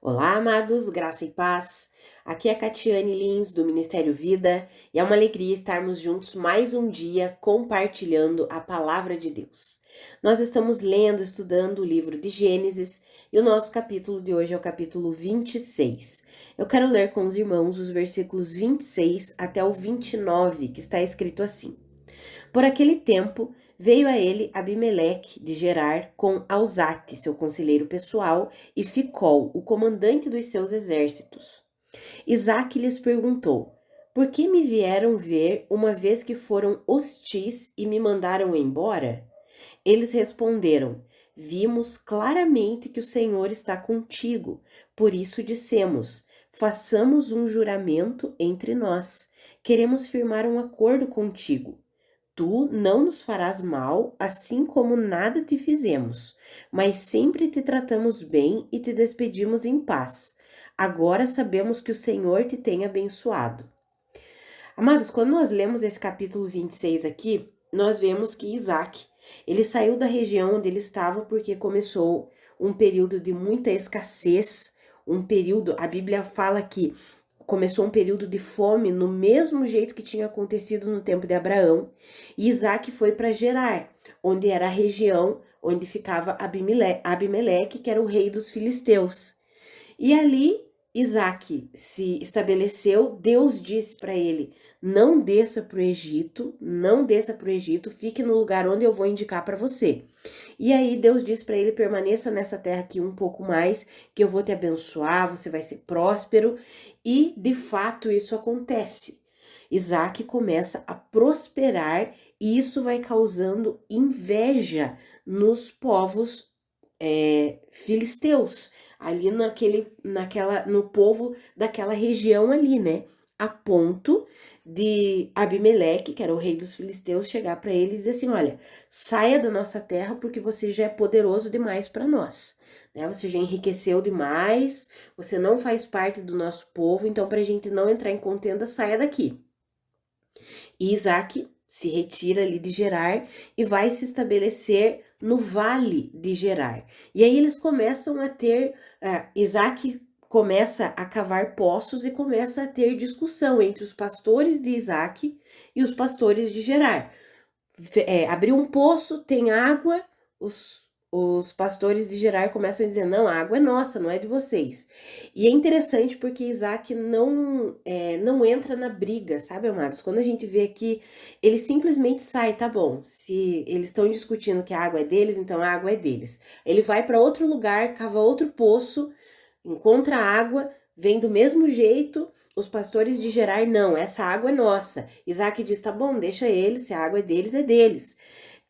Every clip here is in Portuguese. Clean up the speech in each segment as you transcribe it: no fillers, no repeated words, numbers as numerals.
Olá, amados, graça e paz. Aqui é a Catiane Lins, do Ministério Vida, e é uma alegria estarmos juntos mais um dia compartilhando a palavra de Deus. Nós estamos lendo, estudando o livro de Gênesis, e o nosso capítulo de hoje é o capítulo 26. Eu quero ler com os irmãos os versículos 26 até o 29, que está escrito assim: Por aquele tempo, veio a ele Abimeleque de Gerar com Ausate, seu conselheiro pessoal, e Ficol, o comandante dos seus exércitos. Isaque lhes perguntou: Por que me vieram ver, uma vez que foram hostis e me mandaram embora? Eles responderam: Vimos claramente que o Senhor está contigo, por isso dissemos: Façamos um juramento entre nós. Queremos firmar um acordo contigo. Tu não nos farás mal, assim como nada te fizemos, mas sempre te tratamos bem e te despedimos em paz. Agora sabemos que o Senhor te tem abençoado. Amados, quando nós lemos esse capítulo 26 aqui, nós vemos que Isaac, ele saiu da região onde ele estava porque começou um período de muita escassez, a Bíblia fala que começou um período de fome no mesmo jeito que tinha acontecido no tempo de Abraão, e Isaac foi para Gerar, onde era a região onde ficava Abimeleque, que era o rei dos filisteus. E ali Isaac se estabeleceu, Deus disse para ele: não desça para o Egito, não desça para o Egito, fique no lugar onde eu vou indicar para você. E aí Deus disse para ele: permaneça nessa terra aqui um pouco mais, que eu vou te abençoar, você vai ser próspero. E de fato isso acontece. Isaac começa a prosperar e isso vai causando inveja nos povos filisteus, ali no povo daquela região ali, né? A ponto de Abimeleque, que era o rei dos filisteus, chegar para ele e dizer assim: olha, saia da nossa terra porque você já é poderoso demais para nós, né? Você já enriqueceu demais, você não faz parte do nosso povo, então para a gente não entrar em contenda, saia daqui. E Isaac se retira ali de Gerar e vai se estabelecer no vale de Gerar. E aí eles começam a ter, Isaac começa a cavar poços e começa a ter discussão entre os pastores de Isaac e os pastores de Gerar. Abriu um poço, tem água, os pastores de Gerar começam a dizer: não, a água é nossa, não é de vocês. E é interessante porque Isaac não entra na briga, sabe, amados? Quando a gente vê aqui, ele simplesmente sai: tá bom, se eles estão discutindo que a água é deles, então a água é deles. Ele vai para outro lugar, cava outro poço, encontra água, vem do mesmo jeito. Os pastores de Gerar: não, essa água é nossa. Isaac diz: tá bom, deixa eles, se a água é deles, é deles.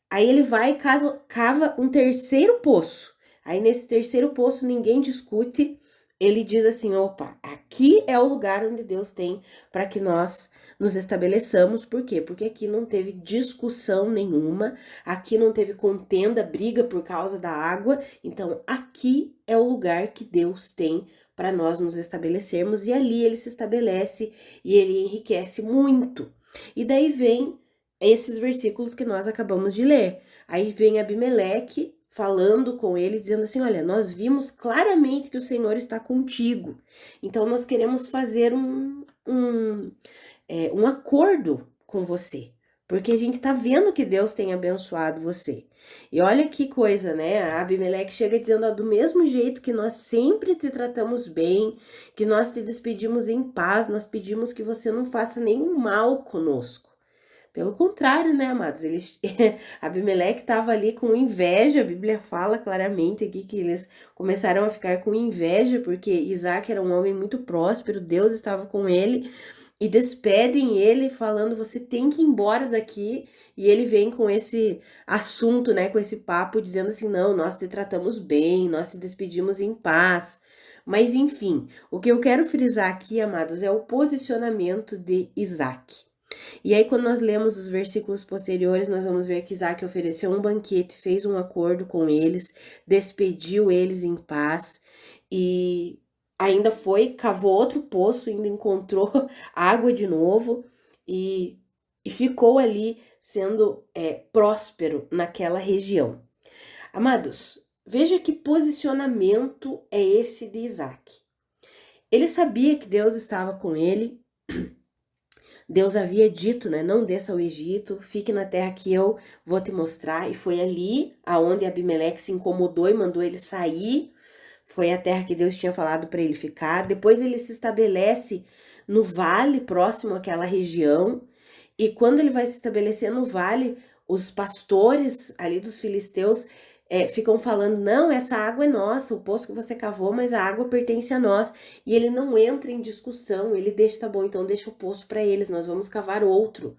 Aí ele vai e cava um terceiro poço. Aí nesse terceiro poço ninguém discute. Ele diz assim: opa, aqui é o lugar onde Deus tem para que nós nos estabeleçamos. Por quê? Porque aqui não teve discussão nenhuma, aqui não teve contenda, briga por causa da água. Então aqui é o lugar que Deus tem para nós nos estabelecermos. E ali ele se estabelece e ele enriquece muito. E daí vem esses versículos que nós acabamos de ler. Aí vem Abimeleque falando com ele, dizendo assim: olha, nós vimos claramente que o Senhor está contigo, então nós queremos fazer um acordo com você, porque a gente tá vendo que Deus tem abençoado você. E olha que coisa, né? A Abimeleque chega dizendo: do mesmo jeito que nós sempre te tratamos bem, que nós te despedimos em paz, nós pedimos que você não faça nenhum mal conosco. Pelo contrário, né, amados? Abimeleque estava ali com inveja. A Bíblia fala claramente aqui que eles começaram a ficar com inveja porque Isaac era um homem muito próspero, Deus estava com ele, e despedem ele falando: você tem que ir embora daqui. E ele vem com esse assunto, né, com esse papo, dizendo assim: não, nós te tratamos bem, nós te despedimos em paz. Mas enfim, o que eu quero frisar aqui, amados, é o posicionamento de Isaac. E aí, quando nós lemos os versículos posteriores, nós vamos ver que Isaac ofereceu um banquete, fez um acordo com eles, despediu eles em paz e ainda foi, cavou outro poço, ainda encontrou água de novo e, e ficou ali sendo próspero naquela região. Amados, veja que posicionamento é esse de Isaac. Ele sabia que Deus estava com ele. Deus havia dito, né, não desça ao Egito, fique na terra que eu vou te mostrar. E foi ali aonde Abimeleque se incomodou e mandou ele sair. Foi a terra que Deus tinha falado para ele ficar. Depois ele se estabelece no vale próximo àquela região. E quando ele vai se estabelecer no vale, os pastores ali dos filisteus ficam falando, não, essa água é nossa, o poço que você cavou, mas a água pertence a nós. E ele não entra em discussão, ele deixa, tá bom, então deixa o poço para eles, nós vamos cavar outro.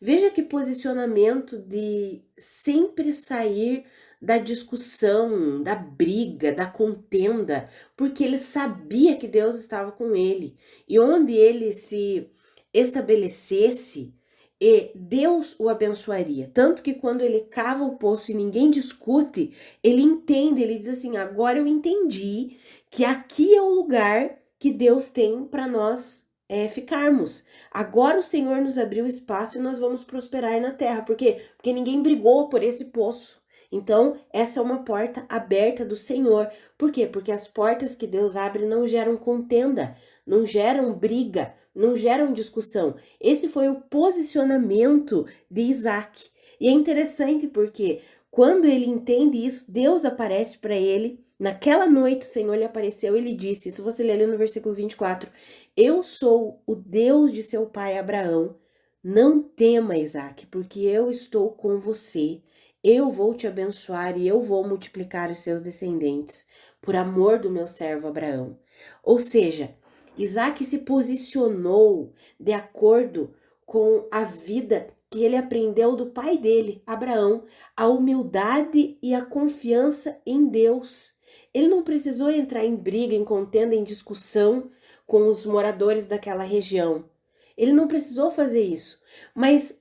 Veja que posicionamento de sempre sair da discussão, da briga, da contenda, porque ele sabia que Deus estava com ele. E onde ele se estabelecesse, Deus o abençoaria. Tanto que quando ele cava o poço e ninguém discute, ele entende, ele diz assim: agora eu entendi que aqui é o lugar que Deus tem para nós ficarmos. Agora o Senhor nos abriu espaço e nós vamos prosperar na terra. Por quê? Porque ninguém brigou por esse poço. Então, essa é uma porta aberta do Senhor. Por quê? Porque as portas que Deus abre não geram contenda, não geram briga, não geram discussão. Esse foi o posicionamento de Isaac. E é interessante porque quando ele entende isso, Deus aparece para ele. Naquela noite o Senhor lhe apareceu e lhe disse, isso você lê ali no versículo 24, eu sou o Deus de seu pai Abraão, não tema, Isaac, porque eu estou com você. Eu vou te abençoar e eu vou multiplicar os seus descendentes, por amor do meu servo Abraão. Ou seja, Isaac se posicionou de acordo com a vida que ele aprendeu do pai dele, Abraão, a humildade e a confiança em Deus. Ele não precisou entrar em briga, em contenda, em discussão com os moradores daquela região. Ele não precisou fazer isso. Mas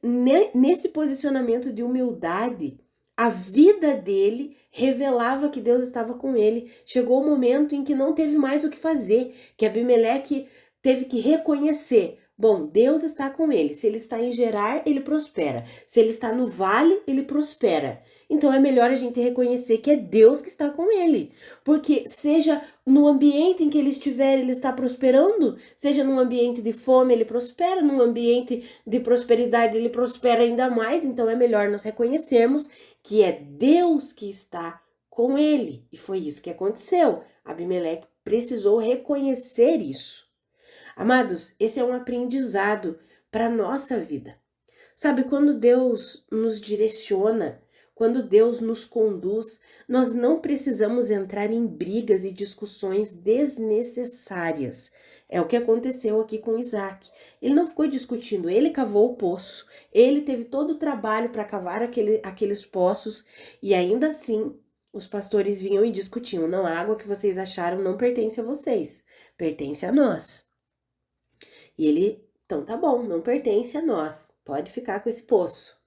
nesse posicionamento de humildade, a vida dele revelava que Deus estava com ele. Chegou o momento em que não teve mais o que fazer, que Abimeleque teve que reconhecer: bom, Deus está com ele. Se ele está em Gerar, ele prospera. Se ele está no vale, ele prospera. Então é melhor a gente reconhecer que é Deus que está com ele. Porque seja no ambiente em que ele estiver, ele está prosperando. Seja num ambiente de fome, ele prospera. Num ambiente de prosperidade, ele prospera ainda mais. Então é melhor nós reconhecermos que é Deus que está com ele. E foi isso que aconteceu. Abimeleque precisou reconhecer isso. Amados, esse é um aprendizado para a nossa vida. Sabe, quando Deus nos direciona, quando Deus nos conduz, nós não precisamos entrar em brigas e discussões desnecessárias. É o que aconteceu aqui com Isaac. Ele não ficou discutindo, ele cavou o poço, ele teve todo o trabalho para cavar aqueles poços e ainda assim os pastores vinham e discutiam: não, a água que vocês acharam não pertence a vocês, pertence a nós. E ele, então tá bom, não pertence a nós, pode ficar com esse poço.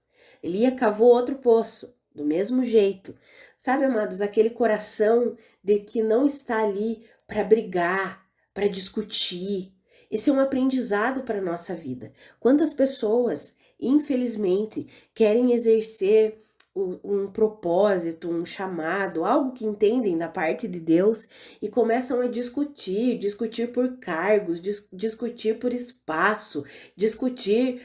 Ele ia cavou outro poço, do mesmo jeito. Sabe, amados, aquele coração de que não está ali para brigar, para discutir. Esse é um aprendizado para a nossa vida. Quantas pessoas, infelizmente, querem exercer um propósito, um chamado, algo que entendem da parte de Deus e começam a discutir por cargos, discutir por espaço, discutir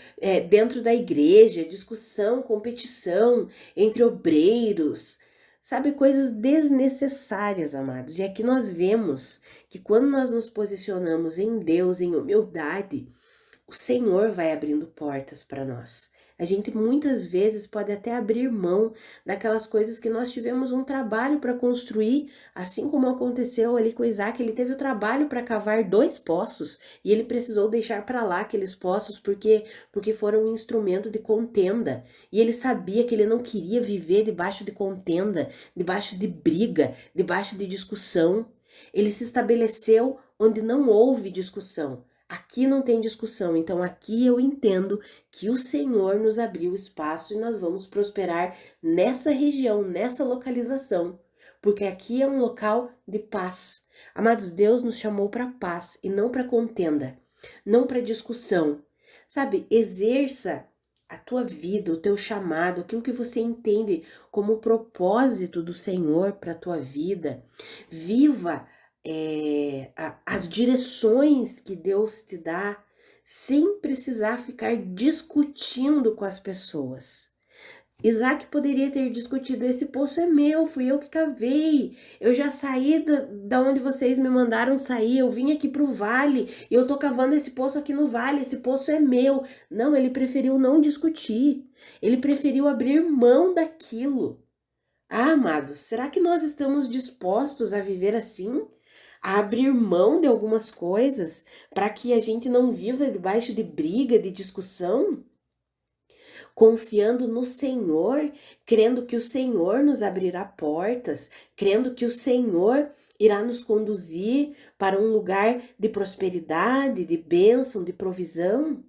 dentro da igreja, discussão, competição entre obreiros, sabe, coisas desnecessárias, amados. E aqui nós vemos que quando nós nos posicionamos em Deus, em humildade, o Senhor vai abrindo portas para nós. A gente muitas vezes pode até abrir mão daquelas coisas que nós tivemos um trabalho para construir, assim como aconteceu ali com Isaac. Ele teve o trabalho para cavar 2 poços e ele precisou deixar para lá aqueles poços porque foram um instrumento de contenda. E ele sabia que ele não queria viver debaixo de contenda, debaixo de briga, debaixo de discussão. Ele se estabeleceu onde não houve discussão. Aqui não tem discussão, então aqui eu entendo que o Senhor nos abriu espaço e nós vamos prosperar nessa região, nessa localização, porque aqui é um local de paz. Amados, Deus nos chamou para paz e não para contenda, não para discussão. Sabe, exerça a tua vida, o teu chamado, aquilo que você entende como o propósito do Senhor para a tua vida. Viva as direções que Deus te dá, sem precisar ficar discutindo com as pessoas. Isaac poderia ter discutido: esse poço é meu, fui eu que cavei, eu já saí da onde vocês me mandaram sair, eu vim aqui pro vale, e eu tô cavando esse poço aqui no vale, esse poço é meu. Não, ele preferiu não discutir, ele preferiu abrir mão daquilo. Ah, amados, será que nós estamos dispostos a viver assim? A abrir mão de algumas coisas para que a gente não viva debaixo de briga, de discussão? Confiando no Senhor, crendo que o Senhor nos abrirá portas, crendo que o Senhor irá nos conduzir para um lugar de prosperidade, de bênção, de provisão.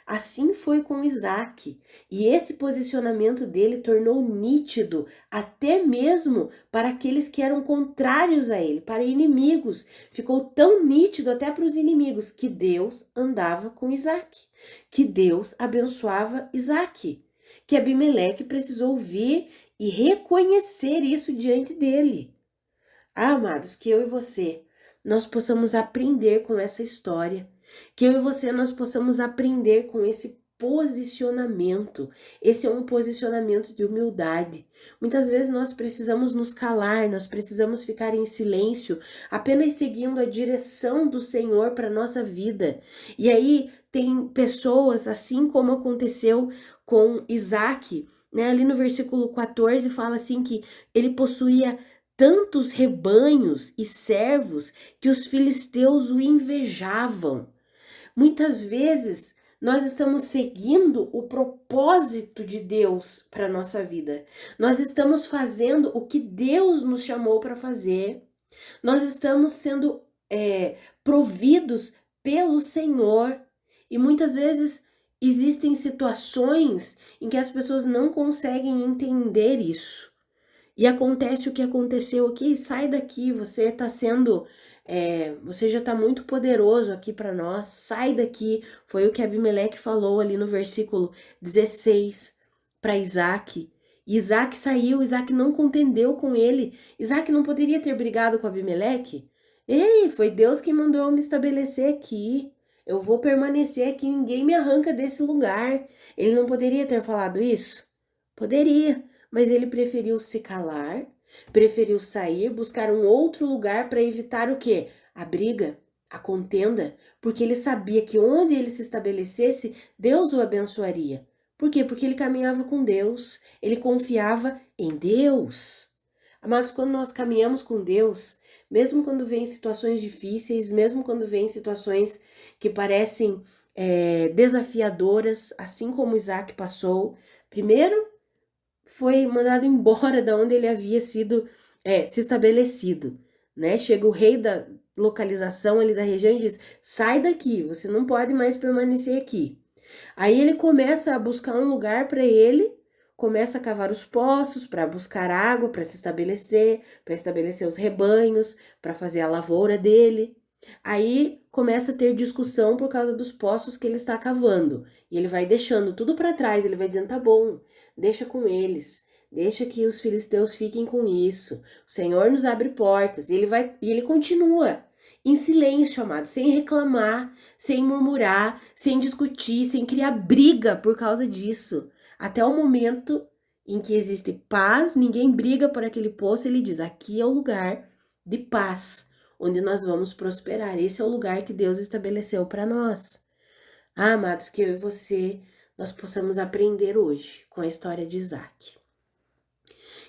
Assim foi com Isaac, e esse posicionamento dele tornou nítido até mesmo para aqueles que eram contrários a ele, para inimigos. Ficou tão nítido até para os inimigos que Deus andava com Isaac, que Deus abençoava Isaac, que Abimeleque precisou vir e reconhecer isso diante dele. Ah, amados, que eu e você, nós possamos aprender com essa história, que eu e você nós possamos aprender com esse posicionamento. Esse é um posicionamento de humildade. Muitas vezes nós precisamos nos calar, nós precisamos ficar em silêncio, apenas seguindo a direção do Senhor para nossa vida. E aí tem pessoas, assim como aconteceu com Isaac, né? Ali no versículo 14 fala assim que ele possuía tantos rebanhos e servos que os filisteus o invejavam. Muitas vezes nós estamos seguindo o propósito de Deus para a nossa vida. Nós estamos fazendo o que Deus nos chamou para fazer. Nós estamos sendo providos pelo Senhor. E muitas vezes existem situações em que as pessoas não conseguem entender isso. E acontece o que aconteceu aqui: sai daqui, você está sendo, você já está muito poderoso aqui para nós, sai daqui. Foi o que Abimeleque falou ali no versículo 16 para Isaac. Isaac saiu, Isaac não contendeu com ele. Isaac não poderia ter brigado com Abimeleque? Ei, foi Deus que mandou eu me estabelecer aqui. Eu vou permanecer aqui, ninguém me arranca desse lugar. Ele não poderia ter falado isso? Poderia. Mas ele preferiu se calar, preferiu sair, buscar um outro lugar para evitar o quê? A briga, a contenda, porque ele sabia que onde ele se estabelecesse, Deus o abençoaria. Por quê? Porque ele caminhava com Deus, ele confiava em Deus. Amados, quando nós caminhamos com Deus, mesmo quando vem situações difíceis, mesmo quando vem situações que parecem desafiadoras, assim como Isaac passou, primeiro foi mandado embora da onde ele havia sido se estabelecido, né? Chega o rei da localização ali da região e diz: sai daqui, você não pode mais permanecer aqui. Aí ele começa a buscar um lugar para ele, começa a cavar os poços para buscar água, para se estabelecer, para estabelecer os rebanhos, para fazer a lavoura dele. Aí começa a ter discussão por causa dos poços que ele está cavando. E ele vai deixando tudo para trás, ele vai dizendo: tá bom, deixa com eles. Deixa que os filisteus fiquem com isso. O Senhor nos abre portas. E ele continua em silêncio, amado, sem reclamar, sem murmurar, sem discutir, sem criar briga por causa disso. Até o momento em que existe paz, ninguém briga por aquele poço, ele diz: aqui é o lugar de paz, onde nós vamos prosperar. Esse é o lugar que Deus estabeleceu para nós. Ah, amados, que eu e você, nós possamos aprender hoje com a história de Isaac.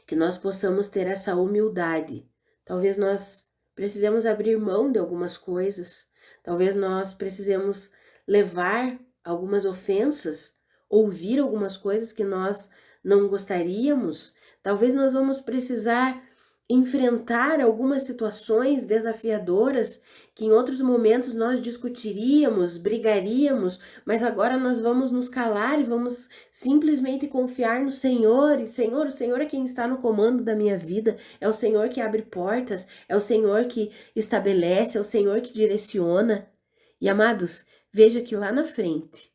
Que nós possamos ter essa humildade. Talvez nós precisemos abrir mão de algumas coisas. Talvez nós precisemos levar algumas ofensas, ouvir algumas coisas que nós não gostaríamos. Talvez nós vamos precisar enfrentar algumas situações desafiadoras que em outros momentos nós discutiríamos, brigaríamos, mas agora nós vamos nos calar e vamos simplesmente confiar no Senhor. E Senhor, o Senhor é quem está no comando da minha vida, é o Senhor que abre portas, é o Senhor que estabelece, é o Senhor que direciona. E amados, veja que lá na frente,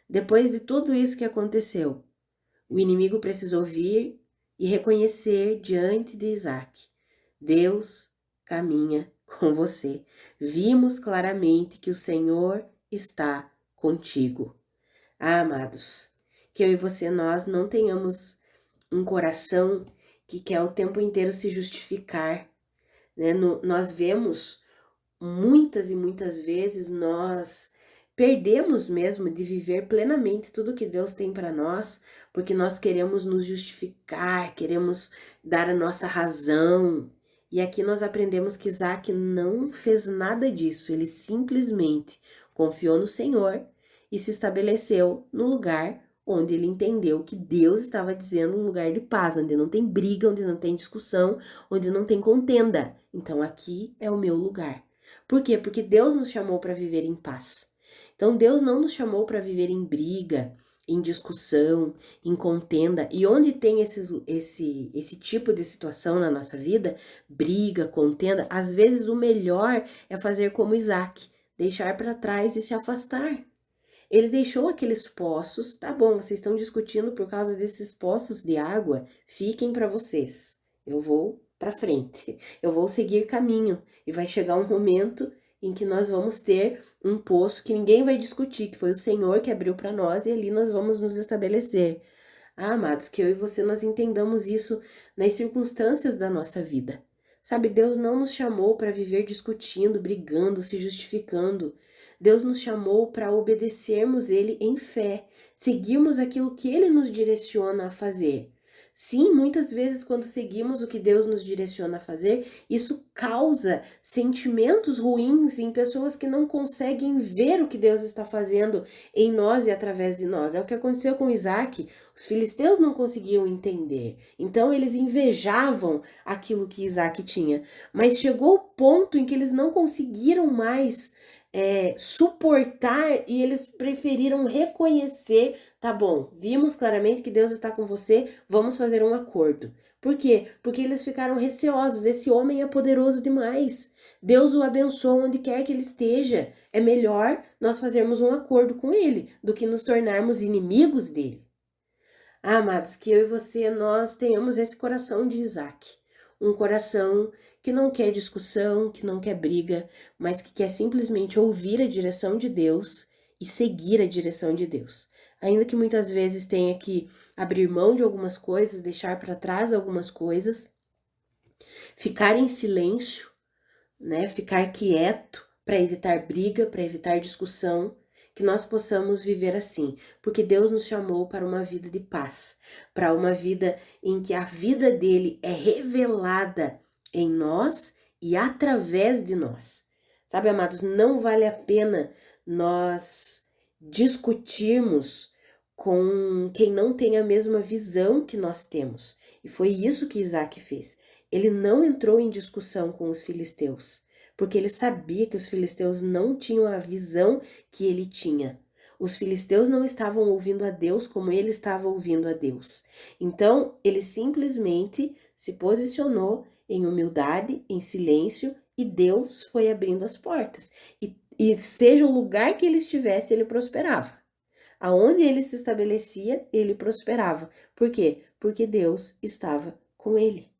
Depois de tudo isso que aconteceu, o inimigo precisou vir e reconhecer diante de Isaac: Deus caminha com você. Vimos claramente que o Senhor está contigo. Ah, amados, que eu e você, nós não tenhamos um coração que quer o tempo inteiro se justificar, né? Nós vemos muitas e muitas vezes nós perdemos mesmo de viver plenamente tudo que Deus tem para nós, porque nós queremos nos justificar, queremos dar a nossa razão. E aqui nós aprendemos que Isaac não fez nada disso, ele simplesmente confiou no Senhor e se estabeleceu no lugar onde ele entendeu que Deus estava dizendo um lugar de paz, onde não tem briga, onde não tem discussão, onde não tem contenda. Então aqui é o meu lugar. Por quê? Porque Deus nos chamou para viver em paz. Então Deus não nos chamou para viver em briga, em discussão, em contenda. E onde tem esse tipo de situação na nossa vida, briga, contenda, às vezes o melhor é fazer como Isaac, deixar para trás e se afastar. Ele deixou aqueles poços, tá bom, vocês estão discutindo por causa desses poços de água, fiquem para vocês. Eu vou para frente, eu vou seguir caminho e vai chegar um momento em que nós vamos ter um poço que ninguém vai discutir, que foi o Senhor que abriu para nós e ali nós vamos nos estabelecer. Ah, amados, que eu e você nós entendamos isso nas circunstâncias da nossa vida. Sabe, Deus não nos chamou para viver discutindo, brigando, se justificando. Deus nos chamou para obedecermos Ele em fé, seguirmos aquilo que Ele nos direciona a fazer. Sim, muitas vezes quando seguimos o que Deus nos direciona a fazer, isso causa sentimentos ruins em pessoas que não conseguem ver o que Deus está fazendo em nós e através de nós. É o que aconteceu com Isaac. Os filisteus não conseguiam entender, então eles invejavam aquilo que Isaac tinha. Mas chegou o ponto em que eles não conseguiram mais suportar e eles preferiram reconhecer, tá bom, vimos claramente que Deus está com você, vamos fazer um acordo. Por quê? Porque eles ficaram receosos, esse homem é poderoso demais. Deus o abençoa onde quer que ele esteja. É melhor nós fazermos um acordo com ele do que nos tornarmos inimigos dele. Ah, amados, que eu e você, nós tenhamos esse coração de Isaac. Um coração que não quer discussão, que não quer briga, mas que quer simplesmente ouvir a direção de Deus e seguir a direção de Deus. Ainda que muitas vezes tenha que abrir mão de algumas coisas, deixar para trás algumas coisas, ficar em silêncio, né? Ficar quieto para evitar briga, para evitar discussão, que nós possamos viver assim, porque Deus nos chamou para uma vida de paz, para uma vida em que a vida dele é revelada em nós e através de nós. Sabe, amados, não vale a pena nós discutirmos com quem não tem a mesma visão que nós temos. E foi isso que Isaac fez. Ele não entrou em discussão com os filisteus, porque ele sabia que os filisteus não tinham a visão que ele tinha. Os filisteus não estavam ouvindo a Deus como ele estava ouvindo a Deus. Então, ele simplesmente se posicionou em humildade, em silêncio, e Deus foi abrindo as portas. E seja o lugar que ele estivesse, ele prosperava. Aonde ele se estabelecia, ele prosperava. Por quê? Porque Deus estava com ele.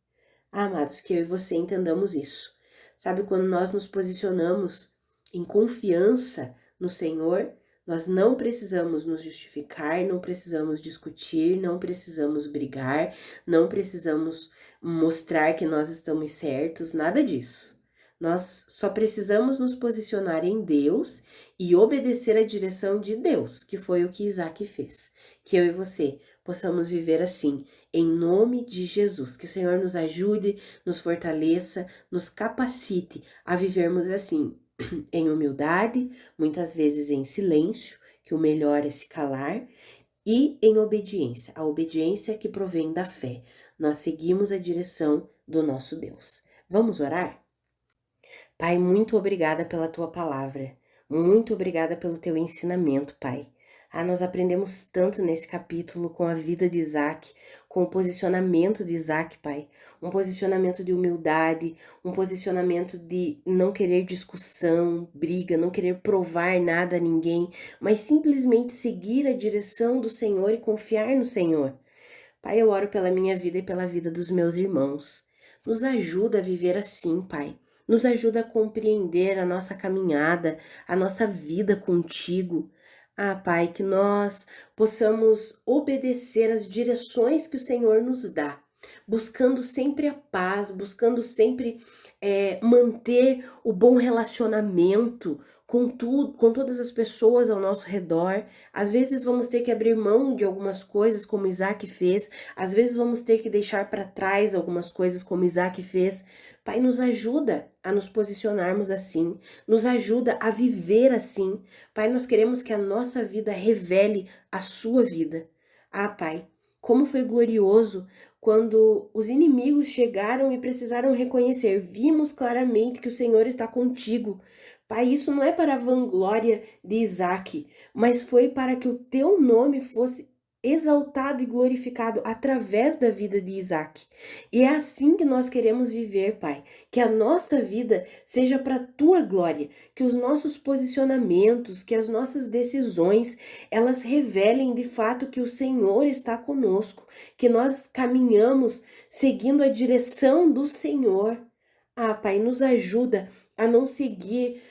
Ah, amados, que eu e você entendamos isso. Sabe, quando nós nos posicionamos em confiança no Senhor, nós não precisamos nos justificar, não precisamos discutir, não precisamos brigar, não precisamos mostrar que nós estamos certos, nada disso. Nós só precisamos nos posicionar em Deus e obedecer a direção de Deus, que foi o que Isaac fez. Que eu e você possamos viver assim, em nome de Jesus. Que o Senhor nos ajude, nos fortaleça, nos capacite a vivermos assim, em humildade, muitas vezes em silêncio, que o melhor é se calar, e em obediência, a obediência que provém da fé. Nós seguimos a direção do nosso Deus. Vamos orar? Pai, muito obrigada pela tua palavra. Muito obrigada pelo teu ensinamento, Pai. Nós aprendemos tanto nesse capítulo com a vida de Isaac, com o posicionamento de Isaac, Pai. Um posicionamento de humildade, um posicionamento de não querer discussão, briga, não querer provar nada a ninguém, mas simplesmente seguir a direção do Senhor e confiar no Senhor. Pai, eu oro pela minha vida e pela vida dos meus irmãos. Nos ajuda a viver assim, Pai. Nos ajuda a compreender a nossa caminhada, a nossa vida contigo. Pai, que nós possamos obedecer às direções que o Senhor nos dá, buscando sempre a paz, buscando sempre manter o bom relacionamento com tudo, com todas as pessoas ao nosso redor. Às vezes vamos ter que abrir mão de algumas coisas, como Isaac fez. Às vezes vamos ter que deixar para trás algumas coisas, como Isaac fez. Pai, nos ajuda a nos posicionarmos assim, nos ajuda a viver assim. Pai, nós queremos que a nossa vida revele a sua vida. Pai, como foi glorioso quando os inimigos chegaram e precisaram reconhecer: vimos claramente que o Senhor está contigo. Pai, isso não é para a vanglória de Isaac, mas foi para que o teu nome fosse exaltado e glorificado através da vida de Isaac. E é assim que nós queremos viver, Pai, que a nossa vida seja para a tua glória, que os nossos posicionamentos, que as nossas decisões, elas revelem de fato que o Senhor está conosco, que nós caminhamos seguindo a direção do Senhor. Pai, nos ajuda a não seguir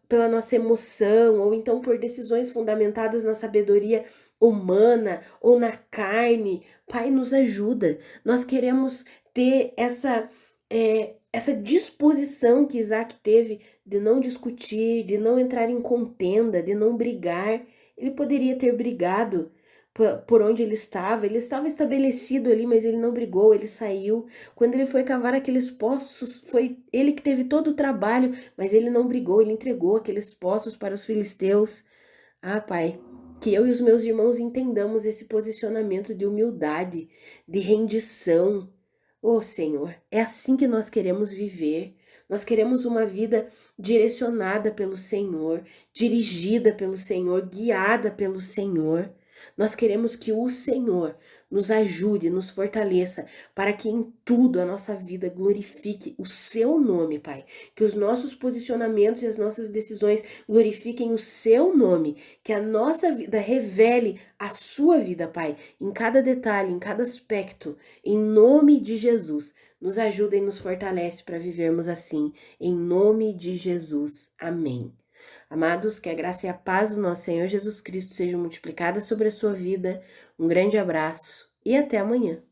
pela nossa emoção, ou então por decisões fundamentadas na sabedoria humana ou na carne. Pai, nos ajuda. Nós queremos ter essa disposição que Isaac teve de não discutir, de não entrar em contenda, de não brigar. Ele poderia ter brigado por onde ele estava estabelecido ali, mas ele não brigou, ele saiu. Quando ele foi cavar aqueles poços, foi ele que teve todo o trabalho, mas ele não brigou, ele entregou aqueles poços para os filisteus. Pai, que eu e os meus irmãos entendamos esse posicionamento de humildade, de rendição. Senhor, é assim que nós queremos viver. Nós queremos uma vida direcionada pelo Senhor, dirigida pelo Senhor, guiada pelo Senhor. Nós queremos que o Senhor nos ajude, nos fortaleça, para que em tudo a nossa vida glorifique o seu nome, Pai. Que os nossos posicionamentos e as nossas decisões glorifiquem o seu nome. Que a nossa vida revele a sua vida, Pai, em cada detalhe, em cada aspecto. Em nome de Jesus, nos ajuda e nos fortalece para vivermos assim. Em nome de Jesus. Amém. Amados, que a graça e a paz do nosso Senhor Jesus Cristo sejam multiplicadas sobre a sua vida. Um grande abraço e até amanhã.